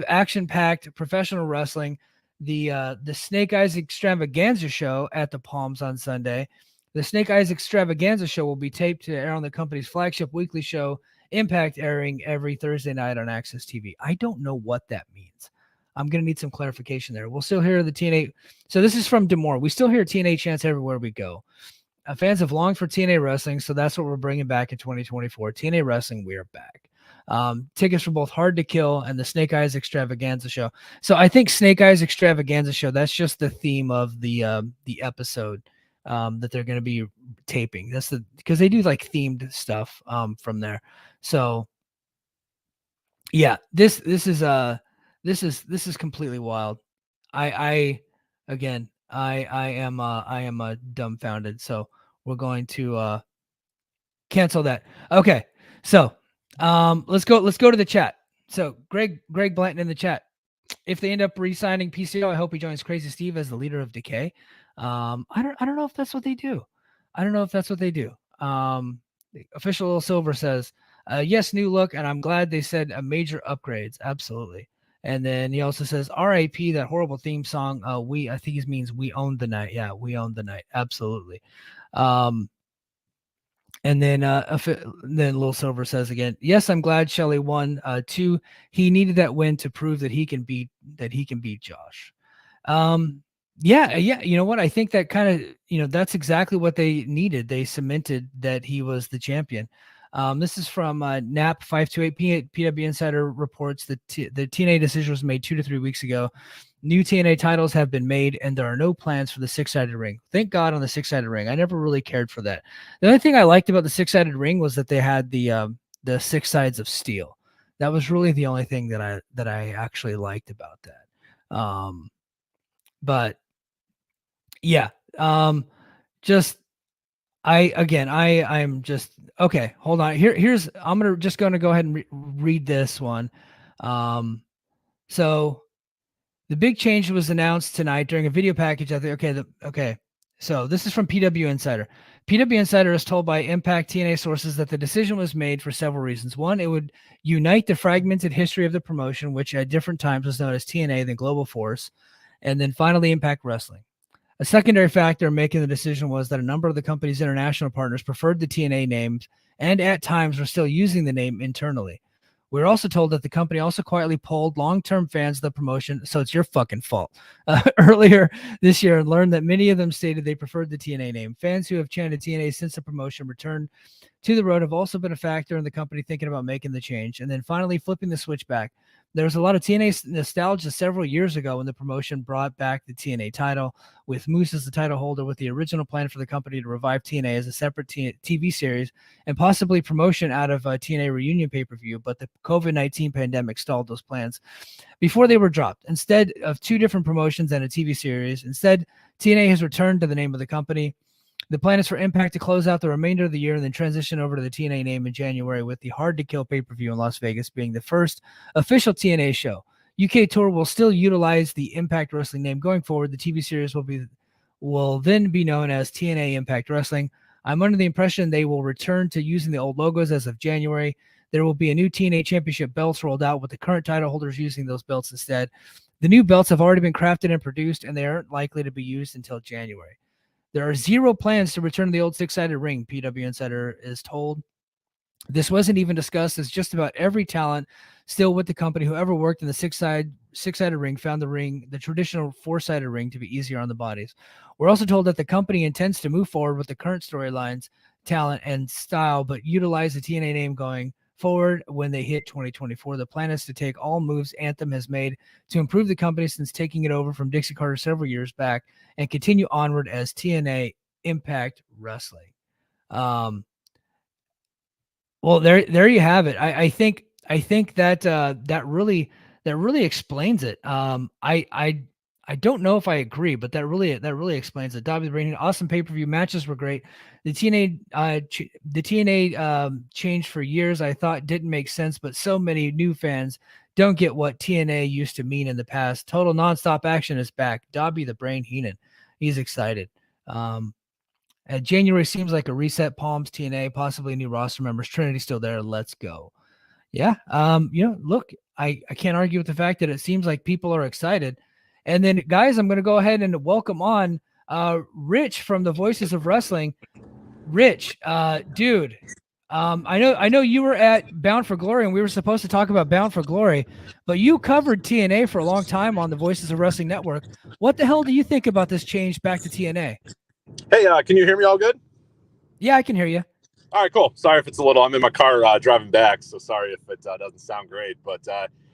action-packed professional wrestling. The Snake Eyes Extravaganza show at the Palms on Sunday. The Snake Eyes Extravaganza show will be taped to air on the company's flagship weekly show, Impact, airing every Thursday night on Access TV. I don't know what that means. I'm going to need some clarification there. We'll still hear the TNA. So this is from Demore. We still hear TNA chants everywhere we go. Fans have longed for TNA wrestling, so that's what we're bringing back in 2024. TNA wrestling, we are back. Tickets for both Hard to Kill and the Snake Eyes Extravaganza show. So I think Snake Eyes Extravaganza show, that's just the theme of the episode that they're going to be taping. That's because they do like themed stuff from there. So yeah, this is completely wild. I am dumbfounded. So we're going to cancel that. Okay. So let's go to the chat. So Greg Blanton in the chat. If they end up re-signing PCO, I hope he joins Crazy Steve as the leader of Decay. I don't know if that's what they do. Official Little Silver says, yes, new look, and I'm glad they said major upgrades. Absolutely. And then he also says, R.I.P. that horrible theme song. I think he means we own the night. Yeah, we own the night. Absolutely. And then Lil Silver says again, yes, I'm glad Shelley won. 2, he needed that win to prove that he can beat Josh. Yeah. You know what? I think that kind of, that's exactly what they needed. They cemented that he was the champion. This is from NAP 528. PW Insider reports that the TNA decision was made 2 to 3 weeks ago. New TNA titles have been made, and there are no plans for the 6-sided ring. Thank God on the 6-sided ring. I never really cared for that. The only thing I liked about the 6-sided ring was that they had the 6 sides of steel. That was really the only thing that I actually liked about that. But yeah, I'm just okay. Hold on. I'm going to go ahead and read this one. So the big change was announced tonight during a video package. Okay. So this is from PW Insider. PW Insider is told by Impact TNA sources that the decision was made for several reasons. One, it would unite the fragmented history of the promotion, which at different times was known as TNA, then Global Force, and then finally Impact Wrestling. A secondary factor in making the decision was that a number of the company's international partners preferred the TNA names and at times were still using the name internally. We were also told that the company also quietly polled long-term fans of the promotion, so it's your fucking fault, earlier this year and learned that many of them stated they preferred the TNA name. Fans who have chanted TNA since the promotion returned to the road have also been a factor in the company thinking about making the change. And then finally flipping the switch back. There was a lot of TNA nostalgia several years ago when the promotion brought back the TNA title with Moose as the title holder, with the original plan for the company to revive TNA as a separate TV series and possibly promotion out of TNA reunion pay-per-view, but the COVID-19 pandemic stalled those plans before they were dropped. Instead of 2 different promotions and a TV series, TNA has returned to the name of the company. The plan is for Impact to close out the remainder of the year and then transition over to the TNA name in January, with the Hard to Kill pay-per-view in Las Vegas being the first official TNA show. UK tour will still utilize the Impact Wrestling name going forward. The TV series will then be known as TNA Impact Wrestling. I'm under the impression they will return to using the old logos as of January. There will be a new TNA Championship belts rolled out with the current title holders using those belts instead. The new belts have already been crafted and produced, and they aren't likely to be used until January. There are zero plans to return to the old six-sided ring, PW Insider is told. This wasn't even discussed, as just about every talent still with the company who ever worked in the six-sided ring found the traditional four-sided ring to be easier on the bodies. We're also told that the company intends to move forward with the current storylines, talent, and style, but utilize the TNA name going forward when they hit 2024. The plan is to take all moves Anthem has made to improve the company since taking it over from Dixie Carter several years back and continue onward as TNA Impact Wrestling. Well, there you have it. I think that that really explains it. I don't know if I agree, but that really explains it. Dobby the Brain, awesome pay-per-view matches were great. The TNA change for years I thought didn't make sense, but so many new fans don't get what TNA used to mean in the past. Total nonstop action is back. Dobby the Brain Heenan, he's excited. January seems like a reset. Palms, TNA, possibly new roster members. Trinity still there. Let's go. Yeah. Look, I can't argue with the fact that it seems like people are excited. And then, guys, I'm going to go ahead and welcome on Rich from the Voices of Wrestling. Rich, dude, I know you were at Bound for Glory, and we were supposed to talk about Bound for Glory, but you covered TNA for a long time on the Voices of Wrestling Network. What the hell do you think about this change back to TNA? Hey, can you hear me all good? Yeah, I can hear you. All right, cool. Sorry if it's a little. I'm in my car driving back, so sorry if it doesn't sound great. But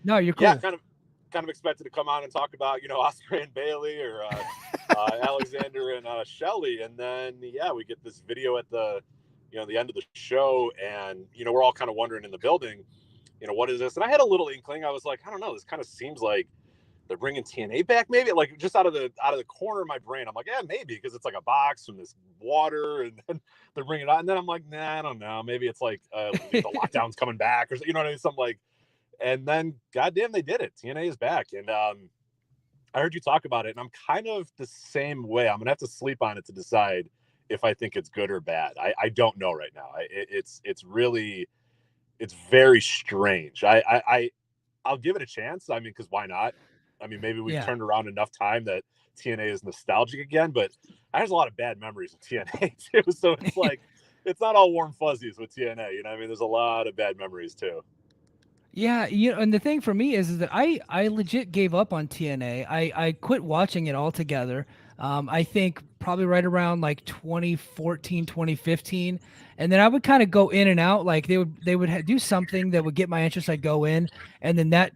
no, you're cool. Yeah, kind of expected to come on and talk about Oscar and Bailey or Alexander and Shelley, and then we get this video at the the end of the show, and we're all kind of wondering in the building, what is this? And I had a little inkling. I was like, I don't know. This kind of seems like they're bringing TNA back, maybe, like just out of the corner of my brain. I'm like, yeah, maybe, because it's like a box from this water, and then they're bringing it out. And then I'm like, nah, I don't know. Maybe it's like the lockdown's coming back, or what I mean, something like. And then, goddamn, they did it. TNA is back, and I heard you talk about it, and I'm kind of the same way. I'm gonna have to sleep on it to decide if I think it's good or bad. I don't know right now. It's very strange. I'll give it a chance. I mean, because why not? I mean, maybe we've turned around enough time that TNA is nostalgic again, but there's a lot of bad memories of TNA too. So it's like, it's not all warm fuzzies with TNA. I mean, there's a lot of bad memories too. Yeah, and the thing for me is that I legit gave up on TNA. I quit watching it altogether. I think probably right around like 2014, 2015. And then I would kind of go in and out. Like they would do something that would get my interest. I'd go in, and then that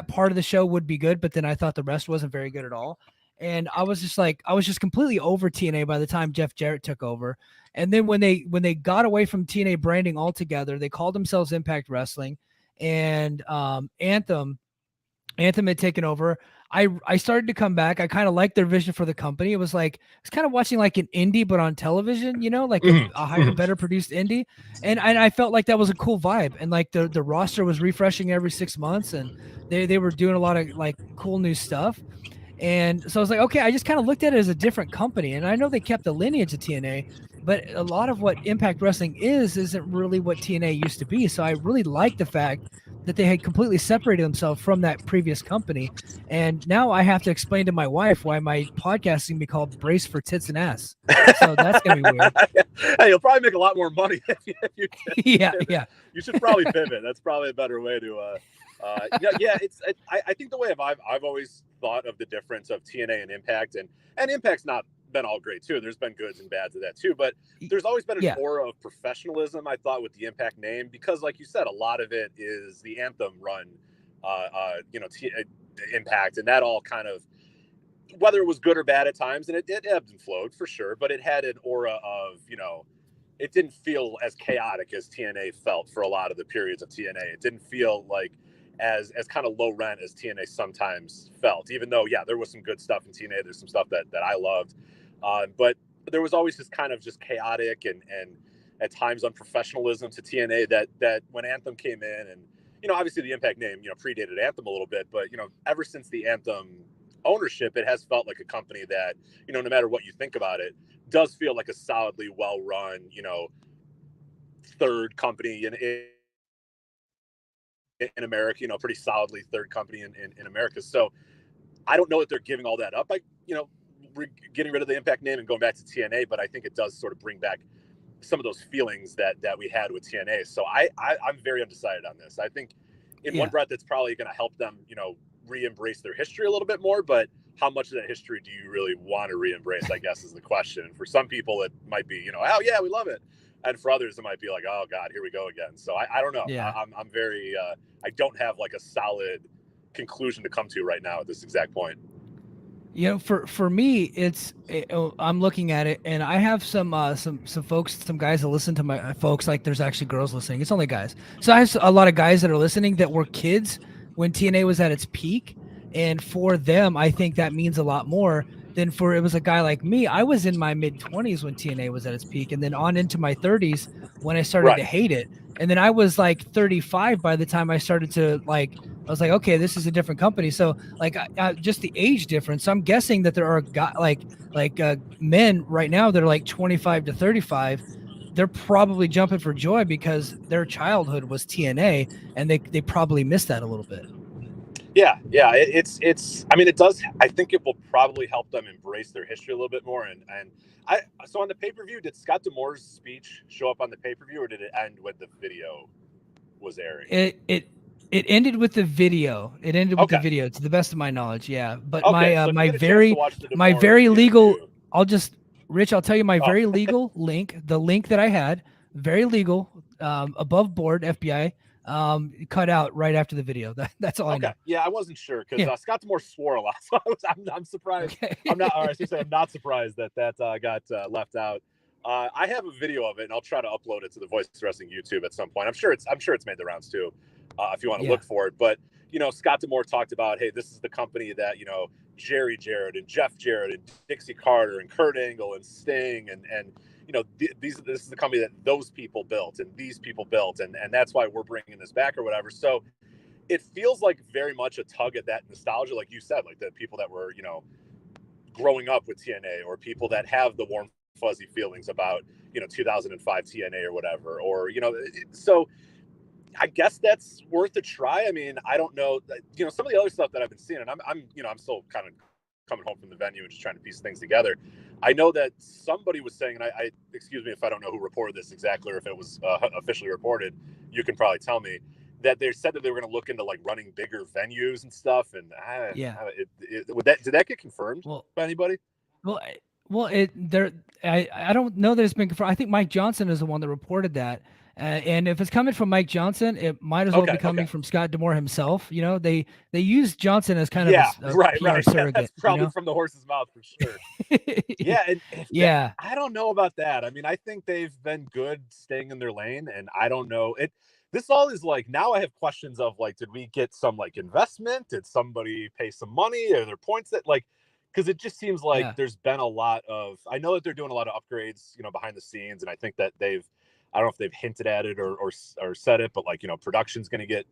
part of the show would be good, but then I thought the rest wasn't very good at all. And I was just completely over TNA by the time Jeff Jarrett took over. And then when they got away from TNA branding altogether, they called themselves Impact Wrestling, and Anthem had taken over. I started to come back. I kind of liked their vision for the company. It was kind of watching like an indie, but on television, like a higher, better produced indie. And I felt like that was a cool vibe. And like the roster was refreshing every 6 months, and they were doing a lot of like cool new stuff. And so I was like, okay, I just kind of looked at it as a different company. And I know they kept the lineage of TNA, but a lot of what Impact Wrestling isn't really what TNA used to be. So I really like the fact that they had completely separated themselves from that previous company. And now I have to explain to my wife why my podcast is going to be called Brace for Tits and Ass. So that's going to be weird. Hey, you'll probably make a lot more money if you yeah. You should probably pivot. That's probably a better way to I think the way I've always thought of the difference of TNA and Impact, and Impact's not been all great too. There's been goods and bads of that too, but there's always been an aura of professionalism, I thought, with the Impact name, because like you said, a lot of it is the Anthem run, Impact, and that all kind of, whether it was good or bad at times, and it ebbed and flowed for sure, but it had an aura of, it didn't feel as chaotic as TNA felt for a lot of the periods of TNA. It didn't feel like as kind of low rent as TNA sometimes felt, even though, there was some good stuff in TNA. There's some stuff that I loved. But there was always this kind of just chaotic and at times unprofessionalism to TNA that when Anthem came in, and, obviously the Impact name, predated Anthem a little bit, but, ever since the Anthem ownership, it has felt like a company that, no matter what you think about it, does feel like a solidly well-run, third company in America, pretty solidly third company in America. So I don't know that they're giving all that up by, getting rid of the Impact name and going back to TNA, but I think it does sort of bring back some of those feelings that we had with TNA. So I'm very undecided on this. I think in one breath, it's probably going to help them, re-embrace their history a little bit more, but how much of that history do you really want to re-embrace, I guess, is the question. And for some people, it might be, oh yeah, we love it. And for others, it might be like, oh God, here we go again. So I don't know. Yeah. I'm very, I don't have like a solid conclusion to come to right now at this exact point. For me, I'm looking at it, and I have some folks, some guys that listen to my folks. Like, there's actually girls listening. It's only guys. So I have a lot of guys that are listening that were kids when TNA was at its peak, and for them, I think that means a lot more than for it was a guy like me. I was in my mid-20s when TNA was at its peak, and then on into my 30s when I started to hate it, and then I was like 35 by the time I started to like. I was like, okay, this is a different company. So like just the age difference. So I'm guessing that there are men right now that are like 25 to 35. They're probably jumping for joy because their childhood was TNA and they probably missed that a little bit. Yeah. It's, I mean, it does. I think it will probably help them embrace their history a little bit more. So on the pay-per-view, did Scott D'Amore's speech show up on the pay-per-view, or did it end when the video was airing? It ended with the video. It ended with the video, to the best of my knowledge. Yeah, but my very legal. Rich, I'll tell you my very legal link. The link that I had, very legal, above board, FBI, cut out right after the video. That's all I know. Yeah, I wasn't sure because Scott D'Amore swore a lot, so I'm surprised. Okay. I'm not surprised that got left out. I have a video of it, and I'll try to upload it to the Voice Wrestling YouTube at some point. I'm sure it's made the rounds too. If you want to look for it. But, Scott D'Amore talked about, hey, this is the company that, Jerry Jarrett and Jeff Jarrett and Dixie Carter and Kurt Angle and Sting and this is the company that those people built and these people built. And that's why we're bringing this back or whatever. So it feels like very much a tug at that nostalgia, like you said, like the people that were, growing up with TNA or people that have the warm, fuzzy feelings about, 2005 TNA or whatever, or, so I guess that's worth a try. I mean, I don't know, some of the other stuff that I've been seeing, and I'm still kind of coming home from the venue and just trying to piece things together. I know that somebody was saying, and I excuse me if I don't know who reported this exactly or if it was officially reported, you can probably tell me, that they said that they were going to look into like running bigger venues and stuff. And did that get confirmed by anybody? I don't know that it's been confirmed. I think Mike Johnson is the one that reported that. And if it's coming from Mike Johnson, it might as well be coming from Scott D'Amore himself. They use Johnson as kind of a PR surrogate. That's probably from the horse's mouth for sure. I don't know about that. I mean, I think they've been good staying in their lane, and I don't know it. This all is like, now I have questions of like, did we get some like investment? Did somebody pay some money? Are there points that like, because it just seems like there's been a lot of, I know that they're doing a lot of upgrades, behind the scenes. And I think that I don't know if they've hinted at it or said it, but like, production's going to get,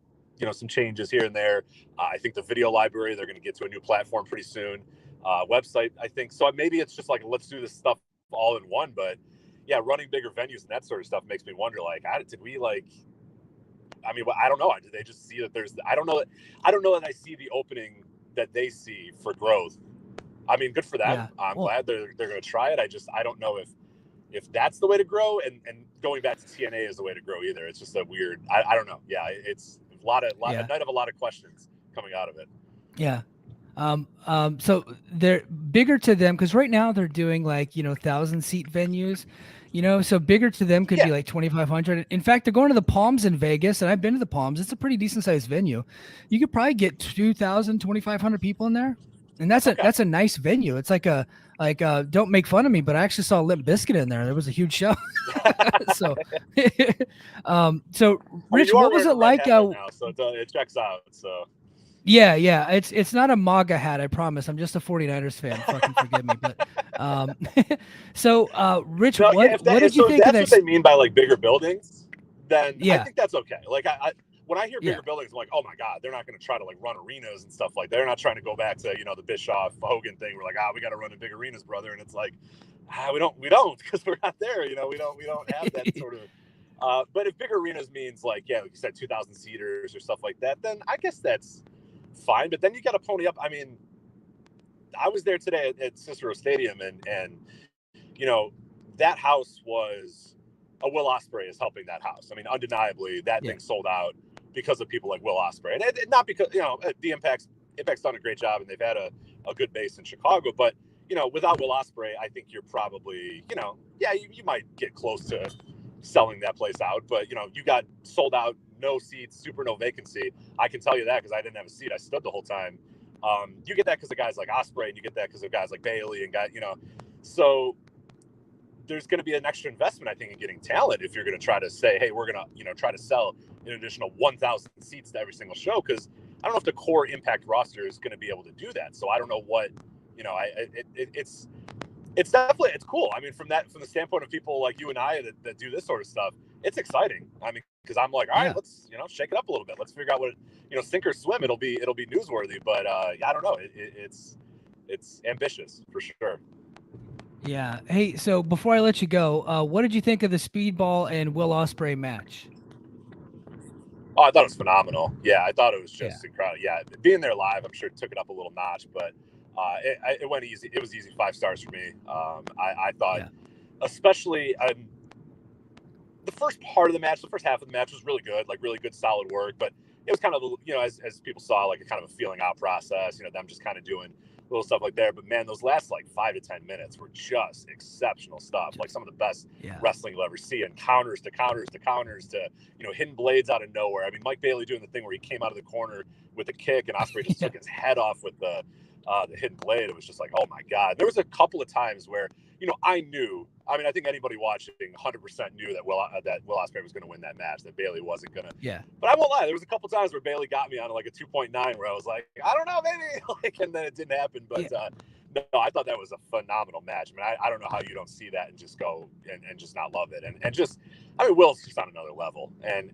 some changes here and there. I think the video library, they're going to get to a new platform pretty soon. Website, I think. So maybe it's just like, let's do this stuff all in one. But yeah, running bigger venues and that sort of stuff makes me wonder, like, did we like, I mean, I don't know. Did they just see that I don't know that I see the opening that they see for growth. I mean, good for them. Yeah. I'm glad they're going to try it. I don't know if that's the way to grow, and going back to TNA is the way to grow either. It's just a weird, I don't know. Yeah. It's a night of a lot of questions coming out of it. Yeah. So they're bigger to them, because right now they're doing like 1,000-seat venues, so bigger to them could be like 2,500. In fact, they're going to the Palms in Vegas, and I've been to the Palms. It's a pretty decent sized venue. You could probably get 2,000, 2,500 people in there, and that's a nice venue. It's like don't make fun of me, but I actually saw Limp Bizkit in there. There was a huge show. So Rich, what was it like? Now, so it checks out. So. Yeah. It's not a MAGA hat, I promise. I'm just a 49ers fan. Fucking forgive me. But Rich, what did you think of that? That's what they mean by like bigger buildings, then I think that's okay. Like I when I hear bigger buildings, I'm like, oh my God, they're not going to try to like run arenas and stuff like that. They're not trying to go back to, the Bischoff Hogan thing. We're like, we got to run in big arenas, brother. And it's like, We don't because we're not there. You know, we don't have that sort of. But if big arenas means like you said, 2,000 seaters or stuff like that, then I guess that's fine. But then you got to pony up. I mean, I was there today at Cicero Stadium, and you know, that house was a Will Ospreay is helping that house. I mean, undeniably, that thing sold out because of people like Will Ospreay, and not because the Impact's done a great job and they've had a good base in Chicago, but without Will Ospreay, I think you're probably you might get close to selling that place out, but you got sold out, no seats, super no vacancy. I can tell you that because I didn't have a seat. I stood the whole time. You get that because of guys like Ospreay, and you get that because of guys like Bailey and so there's going to be an extra investment, I think, in getting talent if you're going to try to say, hey, we're going to try to sell an additional 1,000 seats to every single show, because I don't know if the core Impact roster is going to be able to do that. So I don't know what it's definitely, it's cool. I mean, from the standpoint of people like you and I that do this sort of stuff, it's exciting. I mean, because I'm like, all right, let's shake it up a little bit. Let's figure out what sink or swim. It'll be newsworthy, but I don't know. It's ambitious for sure. Yeah. Hey, so before I let you go, what did you think of the Speedball and Will Ospreay match? Oh, I thought it was phenomenal. Yeah, I thought it was just incredible. Yeah, being there live, I'm sure it took it up a little notch, but it went easy. It was easy 5 stars for me. I thought, especially the first part of the match, the first half of the match was really good, like really good, solid work. But it was kind of, as people saw, like a kind of a feeling out process. Them just kind of doing little stuff like there. But man, those last like 5 to 10 minutes were just exceptional stuff. Like some of the best wrestling you'll ever see, and counters to counters to counters to hidden blades out of nowhere. I mean, Mike Bailey doing the thing where he came out of the corner with a kick, and Ospreay just took his head off with the hidden blade. It was just like, oh my god. There was a couple of times where I knew. I mean, I think anybody watching 100% knew that Will Ospreay was going to win that match, that Bailey wasn't going to. Yeah. But I won't lie. There was a couple times where Bailey got me on like a 2.9 where I was like, I don't know, maybe. And then it didn't happen. But no, I thought that was a phenomenal match. I mean, I don't know how you don't see that and just go and just not love it. And just, I mean, Will's just on another level. And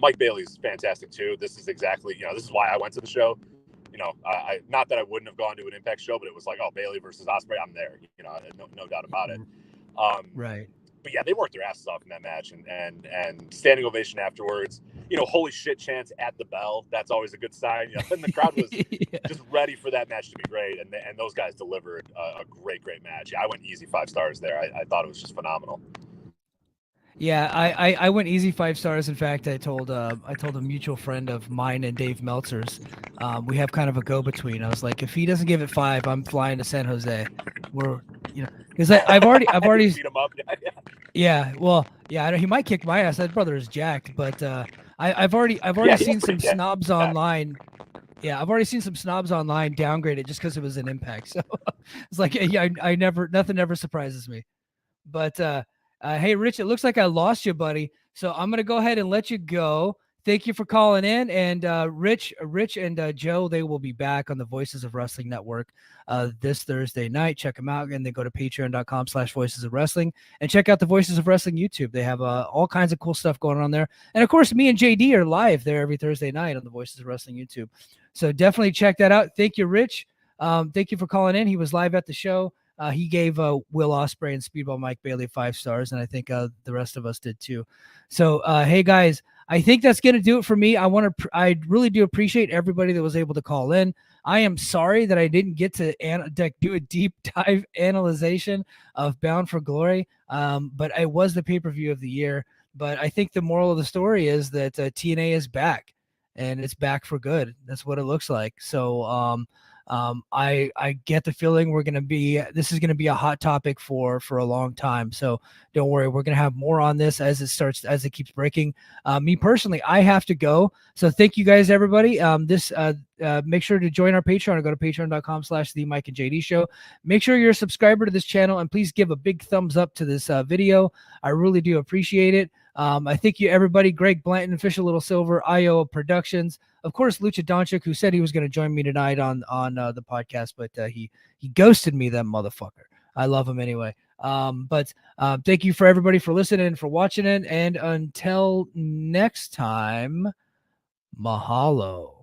Mike Bailey's fantastic too. This is exactly, this is why I went to the show. I not that I wouldn't have gone to an Impact show, but it was like, oh, Bailey versus Ospreay, I'm there. No doubt about it. Right. But yeah, they worked their asses off in that match, and standing ovation afterwards. Holy shit chants at the bell. That's always a good sign. And the crowd was just ready for that match to be great, and those guys delivered a great match. Yeah, I went easy 5 stars there. I thought it was just phenomenal. Yeah, I went easy 5 stars. In fact, I told a mutual friend of mine and Dave Meltzer's, we have kind of a go-between. I was like, if he doesn't give it 5, I'm flying to San Jose. We're, because I've already beat him up. Yeah, well, yeah, I know he might kick my ass. That brother is jacked, but I've already seen some snobs online. Yeah, I've already seen some snobs online downgrade it just because it was an Impact. So it's like, nothing ever surprises me. But hey, Rich, it looks like I lost you, buddy. So I'm gonna go ahead and let you go. Thank you for calling in, and Rich and Joe, they will be back on the Voices of Wrestling Network this Thursday night. Check them out, and then go to patreon.com/Voices of Wrestling and check out the Voices of Wrestling YouTube. They have all kinds of cool stuff going on there, and of course, me and JD are live there every Thursday night on the Voices of Wrestling YouTube. So definitely check that out. Thank you, Rich. Thank you for calling in. He was live at the show. He gave Will Ospreay and Speedball Mike Bailey 5 stars, and I think the rest of us did too. So, hey guys, I think that's going to do it for me. I really do appreciate everybody that was able to call in. I am sorry that I didn't get to do a deep dive analyzation of Bound for Glory, but it was the pay-per-view of the year. But I think the moral of the story is that TNA is back, and it's back for good. That's what it looks like. So, I get the feeling this is going to be a hot topic for a long time. So don't worry, we're going to have more on this as it keeps breaking. Me personally, I have to go. So thank you guys, everybody. Make sure to join our Patreon or go to patreon.com/the Mike and JD show. Make sure you're a subscriber to this channel, and please give a big thumbs up to this video. I really do appreciate it. I thank you, everybody. Greg Blanton, Official Little Silver, Iowa Productions. Of course, Lucha Doncic, who said he was going to join me tonight on the podcast, but he ghosted me, that motherfucker. I love him anyway. But thank you for everybody for listening and for watching it. And until next time, mahalo.